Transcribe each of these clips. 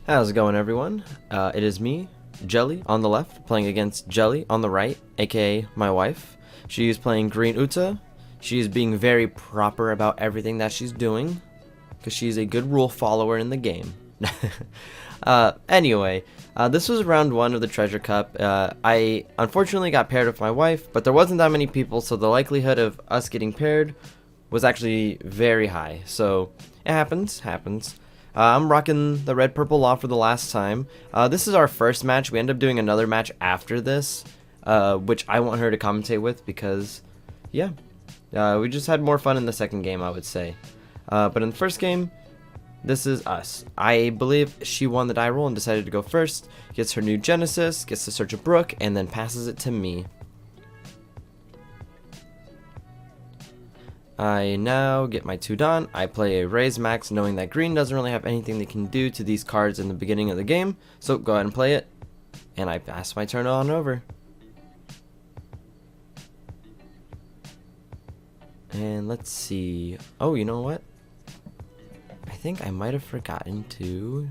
How's it going, everyone? It is me, Jelly, on the left, playing against Jelly on the right, aka my wife. She is playing Green Uta. She is being very proper about everything that she's doing, because she's a good rule follower in the game. Anyway, this was round 1 of the Treasure Cup. I unfortunately got paired with my wife, but there wasn't that many people, so the likelihood of us getting paired was actually very high. So, it happens. I'm rocking the red purple law for the last time. This is our first match. We end up doing another match after this, which I want her to commentate with because, yeah, we just had more fun in the second game, I would say. But in the first game, this is us. I believe she won the die roll and decided to go first, gets her new Genesis, gets to search a brook, and then passes it to me. I now get my 2 done. I play a raise max knowing that green doesn't really have anything they can do to these cards in the beginning of the game. So go ahead and play it. And I pass my turn on over. And let's see. Oh, you know what? I think I might have forgotten to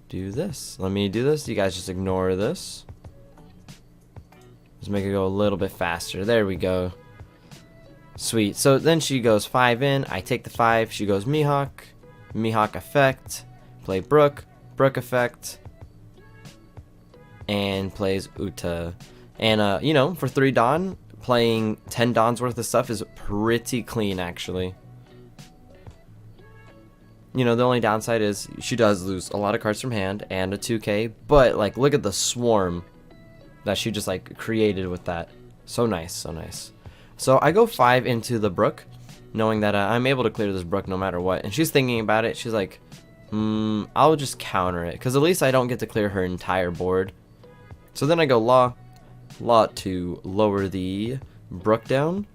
do this. Let me do this. You guys just ignore this. Let's make it go a little bit faster. There we go. Sweet. So then she goes 5 in. I take the 5. She goes Mihawk. Mihawk effect. Play Brook. Brook effect. And plays Uta. And, you know, for 3 Dawn, playing 10 Dawn's worth of stuff is pretty clean, actually. You know, the only downside is she does lose a lot of cards from hand and a 2K. But, like, look at the swarm that she just, like, created with that. So nice, so nice. So I go 5 into the brook, knowing that I'm able to clear this brook no matter what. And she's thinking about it. She's like, I'll just counter it, because at least I don't get to clear her entire board. So then I go law to lower the brook down.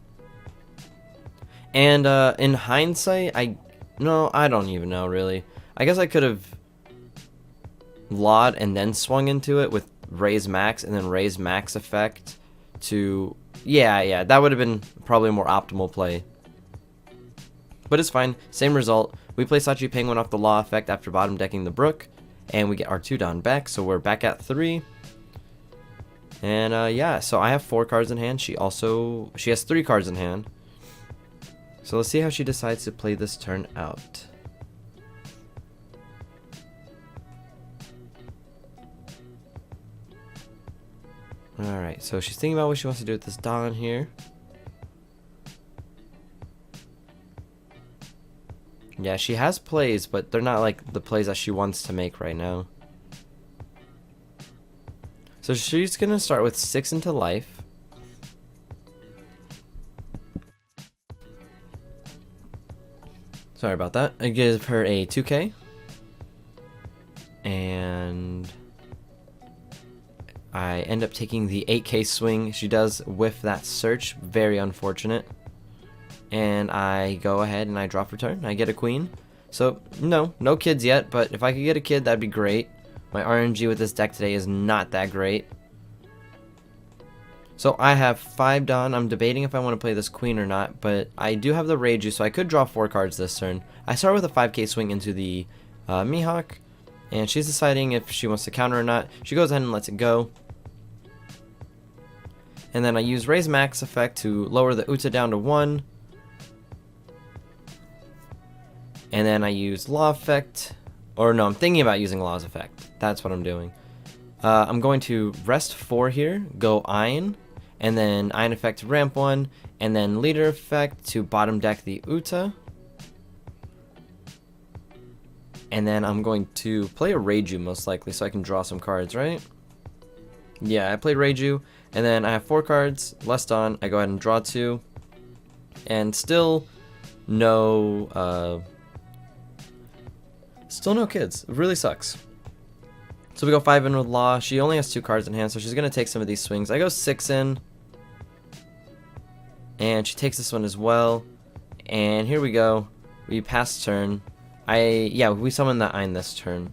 And in hindsight, I don't even know, really. I guess I could have lawed and then swung into it with raise max and then raise max effect to... Yeah, that would have been probably a more optimal play. But it's fine. Same result. We play Sachi Penguin off the law effect after bottom decking the brook. And we get our 2 down back, so we're back at 3. And yeah, so I have 4 cards in hand. She has 3 cards in hand. So let's see how she decides to play this turn out. Alright, so she's thinking about what she wants to do with this Dawn here. Yeah, she has plays, but they're not like the plays that she wants to make right now. So she's going to start with 6 into life. Sorry about that. I give her a 2K. And I end up taking the 8K swing. She does whiff that search. Very unfortunate. And I go ahead and I draw for turn. I get a queen. So, no kids yet, but if I could get a kid, that'd be great. My RNG with this deck today is not that great. So I have 5 done. I'm debating if I want to play this queen or not, but I do have the Reiju, so I could draw 4 cards this turn. I start with a 5K swing into the Mihawk. And she's deciding if she wants to counter or not. She goes ahead and lets it go. And then I use Raise Max effect to lower the Uta down to 1. And then I use Law effect. Or no, I'm thinking about using Law's effect. That's what I'm doing. I'm going to rest 4 here. Go Iron. And then Iron effect to ramp 1. And then Leader effect to bottom deck the Uta. And then I'm going to play a Reiju most likely so I can draw some cards, right? Yeah, I played Reiju. And then I have 4 cards, less Dawn. I go ahead and draw 2. And still no kids. It really sucks. So we go 5 in with Law. She only has 2 cards in hand, so she's going to take some of these swings. I go 6 in. And she takes this one as well. And here we go. We pass turn. We summon the Ein this turn.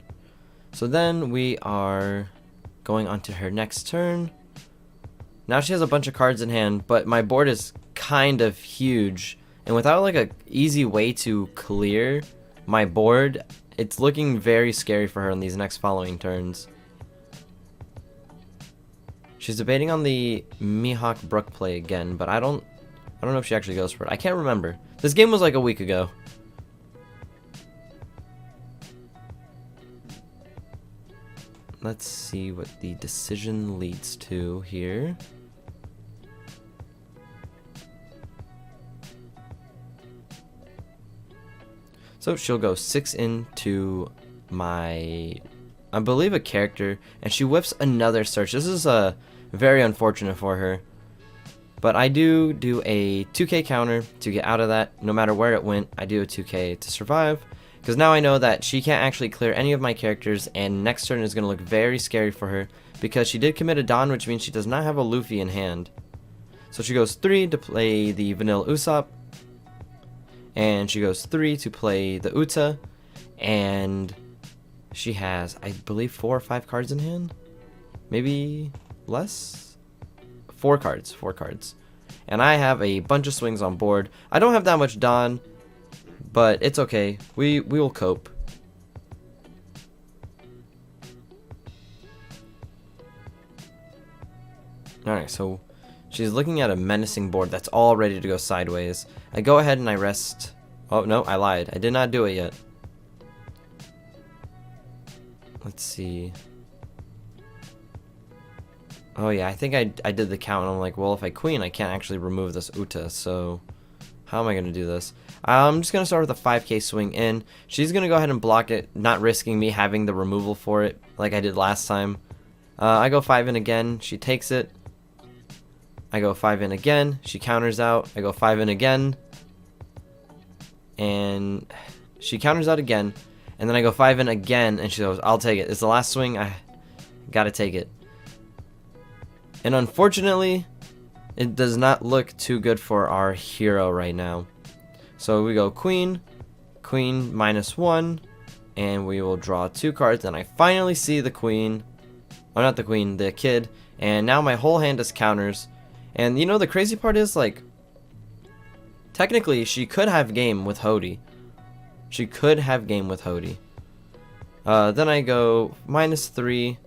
So then we are going on to her next turn. Now she has a bunch of cards in hand, but my board is kind of huge. And without like a easy way to clear my board it's looking very scary for her in these next following turns. She's debating on the Mihawk Brook play again, but I don't know if she actually goes for it. I can't remember. This game was like a week ago. Let's see what the decision leads to here. So she'll go 6 into my, I believe, a character, and she whips another search. This is very unfortunate for her. But I do a 2k counter to get out of that. No matter where it went, I do a 2k to survive. Because now I know that she can't actually clear any of my characters, and next turn is going to look very scary for her. Because she did commit a Dawn, which means she does not have a Luffy in hand. So she goes 3 to play the Vanilla Usopp. And she goes 3 to play the Uta. And she has, I believe, 4 or 5 cards in hand. Maybe less? 4 cards. 4 cards. And I have a bunch of swings on board. I don't have that much Dawn, but it's okay. We will cope. Alright, so she's looking at a menacing board that's all ready to go sideways. I go ahead and I rest. Oh, no, I lied. I did not do it yet. Let's see. Oh, yeah, I think I did the count. And I'm like, well, if I queen, I can't actually remove this Uta. So how am I going to do this? I'm just going to start with a 5k swing in. She's going to go ahead and block it, not risking me having the removal for it like I did last time. I go 5 in again. She takes it. I go 5 in again. She counters out. I go 5 in again. And she counters out again. And then I go 5 in again. And she goes, I'll take it. It's the last swing. I gotta take it. And unfortunately, it does not look too good for our hero right now. So we go queen, queen -1. And we will draw 2 cards. And I finally see the queen. Oh, not the queen, the kid. And now my whole hand is counters. And you know, the crazy part is, like, technically she could have game with Hody. She could have game with Hody. Then I go -3.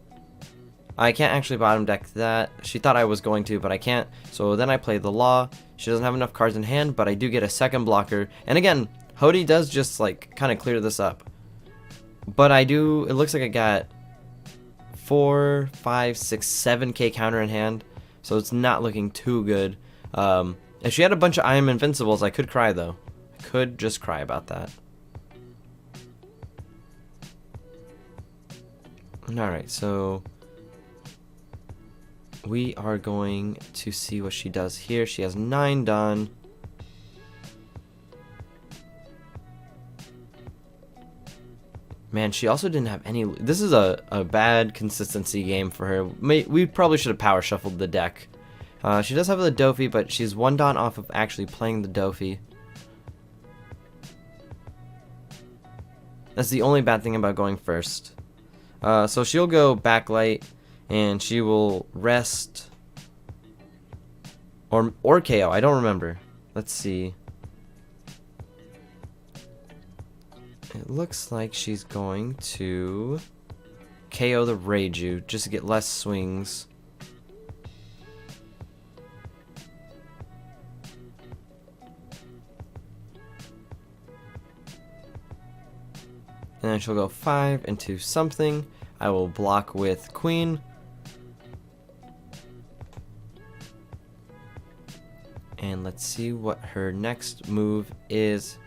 I can't actually bottom deck that. She thought I was going to, but I can't. So then I play the Law. She doesn't have enough cards in hand, but I do get a second blocker. And again, Hody does just, like, kind of clear this up. But I do, it looks like I got 4, 5, 6, 7k counter in hand. So it's not looking too good. If she had a bunch of I Am Invincibles, I could cry, though. I could just cry about that. Alright, so we are going to see what she does here. She has 9 done. Man, she also didn't have any. This is a bad consistency game for her. We probably should have power shuffled the deck. She does have the Dofi, but she's 1 Dawn off of actually playing the Dofi. That's the only bad thing about going first. So she'll go backlight, and she will rest. Or KO, I don't remember. Let's see. It looks like she's going to KO the Reiju just to get less swings. And then she'll go 5 into something. I will block with Queen. And let's see what her next move is.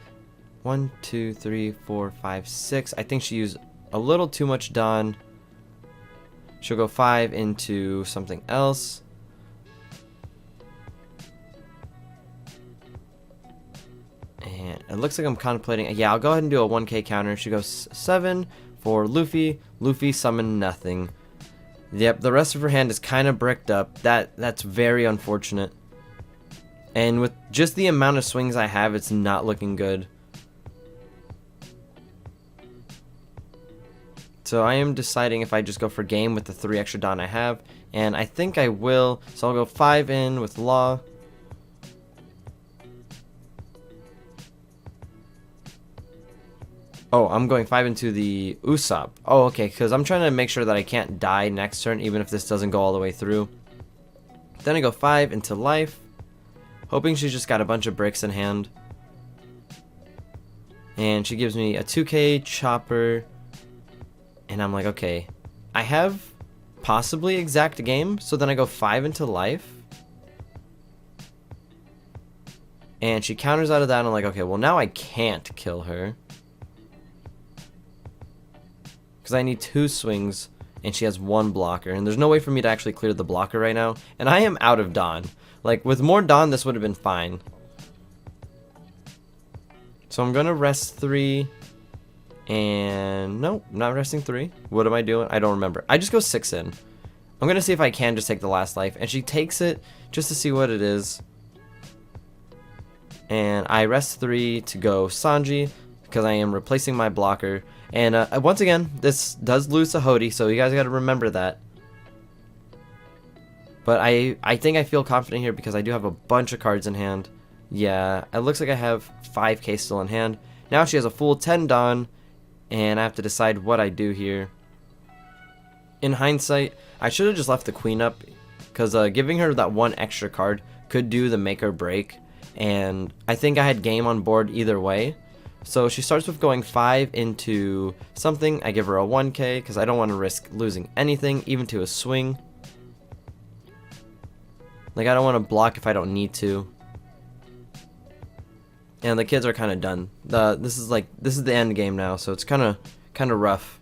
1, 2, 3, 4, 5, 6. I think she used a little too much Dawn. She'll go 5 into something else. And it looks like I'm contemplating. Yeah, I'll go ahead and do a 1k counter. She goes 7 for Luffy. Luffy summon nothing. Yep, the rest of her hand is kind of bricked up. That's very unfortunate. And with just the amount of swings I have, it's not looking good. So I am deciding if I just go for game with the 3 extra Dawn I have. And I think I will. So I'll go 5 in with Law. Oh, I'm going 5 into the Usopp. Oh, okay, because I'm trying to make sure that I can't die next turn, even if this doesn't go all the way through. Then I go 5 into life, hoping she's just got a bunch of bricks in hand. And she gives me a 2k chopper. And I'm like, okay, I have possibly exact game. So then I go 5 into life. And she counters out of that, and I'm like, okay, well now I can't kill her. Because I need 2 swings, and she has 1 blocker. And there's no way for me to actually clear the blocker right now. And I am out of Dawn. Like, with more Dawn, this would have been fine. So I'm going to rest 3. And no, not resting 3. What am I doing? I don't remember. I just go 6 in. I'm going to see if I can just take the last life. And she takes it just to see what it is. And I rest 3 to go Sanji, because I am replacing my blocker. And once again, this does lose to Hody, so you guys got to remember that. But I think I feel confident here because I do have a bunch of cards in hand. Yeah, it looks like I have 5k still in hand. Now she has a full 10 Dawn, and I have to decide what I do here. In hindsight, I should have just left the queen up, because giving her that 1 extra card could do the make or break. And I think I had game on board either way. So she starts with going 5 into something. I give her a 1k because I don't want to risk losing anything, even to a swing. Like, I don't want to block if I don't need to. And the kids are kind of done. This is the end game now, so it's kind of rough.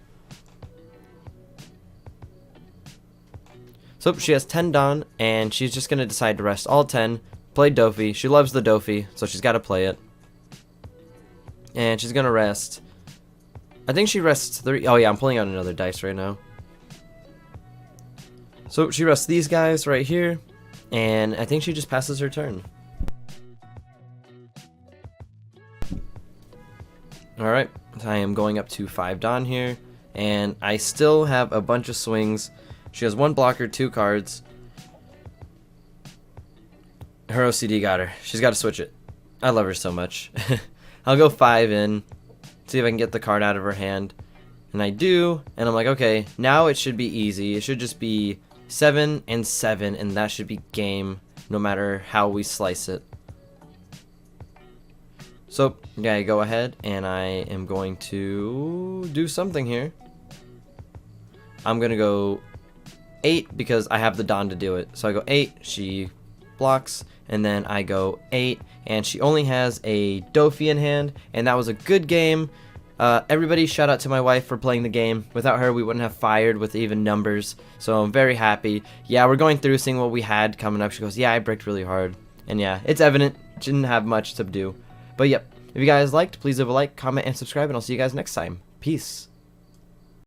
So she has 10 Dawn, and she's just gonna decide to rest all 10. Play Dofi. She loves the Dofi, so she's got to play it. And she's gonna rest. I think she rests 3. Oh yeah, I'm pulling out another dice right now. So she rests these guys right here, and I think she just passes her turn. Alright, I am going up to 5 Dawn here, and I still have a bunch of swings. She has 1 blocker, 2 cards. Her OCD got her. She's got to switch it. I love her so much. I'll go 5 in, see if I can get the card out of her hand. And I do, and I'm like, okay, now it should be easy. It should just be 7 and 7, and that should be game, no matter how we slice it. So, yeah, I go ahead, and I am going to do something here. I'm going to go 8, because I have the Dawn to do it. So I go 8, she blocks, and then I go 8, and she only has a Dofi in hand, and that was a good game. Everybody shout out to my wife for playing the game. Without her, we wouldn't have fired with even numbers, so I'm very happy. Yeah, we're going through seeing what we had coming up. She goes, yeah, I bricked really hard, and yeah, it's evident, didn't have much to do. But yep, if you guys liked, please leave a like, comment, and subscribe, and I'll see you guys next time. Peace.